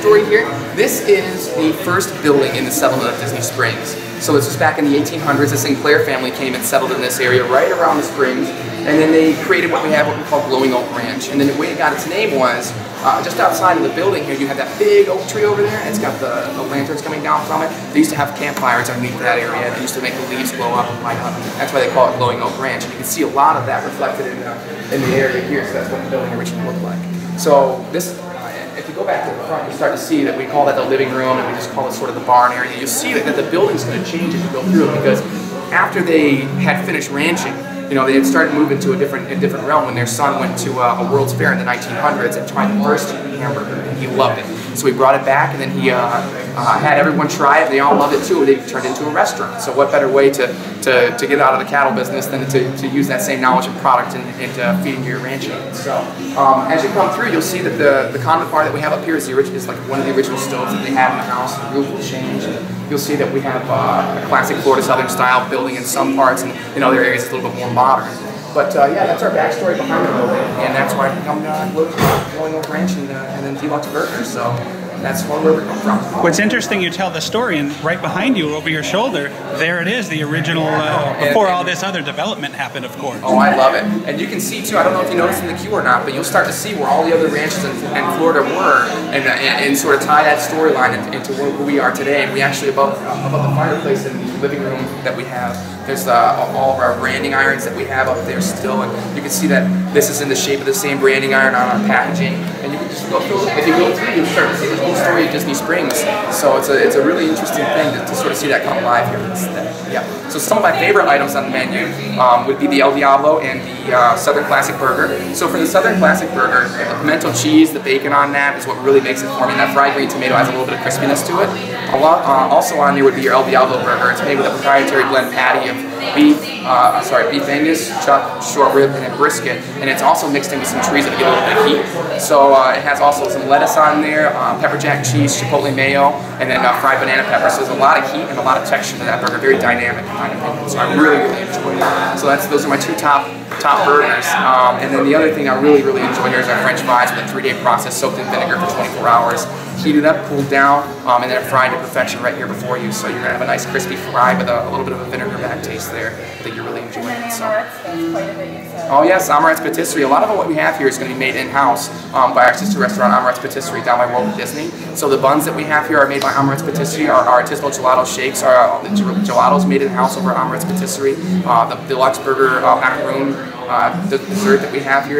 backstory here. This is the first building in the settlement of Disney Springs. So this was back in the 1800s. The Sinclair family came and settled in this area right around the springs, and then they created what we call Glowing Oak Ranch. And then the way it got its name was, just outside of the building here, you have that big oak tree over there, and it's got the lanterns coming down from it. They used to have campfires underneath that area. They used to make the leaves blow up and light up. That's why they call it Glowing Oak Ranch. And you can see a lot of that reflected in the area here, so that's what the building originally looked like. So this, if you go back to the front, you start to see that we call that the living room, and we just call it sort of the barn area. You'll see that the building's going to change as you go through it, because after they had finished ranching, you know, they had started moving to a different realm when their son went to a World's Fair in the 1900s and tried the first hamburger, and he loved it. So he brought it back, and then he had everyone try it. They all loved it too. They turned it into a restaurant. So what better way to get out of the cattle business than to use that same knowledge and product into feeding your ranching. So as you come through, you'll see that the condiment bar that we have up here is like one of the original stoves that they had in the house. The roof will change. You'll see that we have a classic Florida Southern style building in some parts, and in other areas it's a little bit more modern. But yeah, that's our backstory behind the building, and that's why I become Glowing Oak Ranch and then D-Luxe Burger. So that's where we come from. What's interesting, you tell the story, and right behind you, over your shoulder, there it is, the original, before all this other development happened, of course. Oh, I love it. And you can see, too, I don't know if you noticed in the queue or not, but you'll start to see where all the other ranches in Florida were, and sort of tie that storyline into who we are today. And we actually, above the fireplace in the living room that we have, there's all of our branding irons that we have up there still, and you can see that this is in the shape of the same branding iron on our packaging. And you can just go through, if you go through, you'll start to see the whole story of Disney Springs. So it's a really interesting thing to sort of see that come alive here. Yeah. So some of my favorite items on the menu would be the El Diablo and the Southern Classic Burger. So for the Southern Classic Burger, the pimento cheese, the bacon on that is what really makes it for me. And that fried green tomato has a little bit of crispiness to it. Also on there would be your El Diablo Burger. It's made with a proprietary blend patty of beef Angus, chuck, short rib, and then brisket. And it's also mixed in with some chorizo to get a little bit of heat. So it has also some lettuce on there, pepper jack cheese, chipotle mayo, and then fried banana pepper. So there's a lot of heat and a lot of texture to that burger. Very dynamic in my opinion. So I really enjoy it. So those are my two top burgers. And then the other thing I really enjoy here is our French fries with a 3-day process, soaked in vinegar for 24 hours. Heated up, cooled down, and then fried to perfection right here before you. So you're going to have a nice crispy fry with a little bit of a vinegar back taste there that you're really enjoying. Oh yes, Amaret's Patisserie. A lot of what we have here is going to be made in-house by our sister restaurant, Amaret's Patisserie, down by Walt and Disney. So the buns that we have here are made by Amaret's Patisserie. Our artisanal gelato shakes are the gelatos made in-house over at Amaret's Patisserie. The D-Luxe Burger macaron dessert that we have here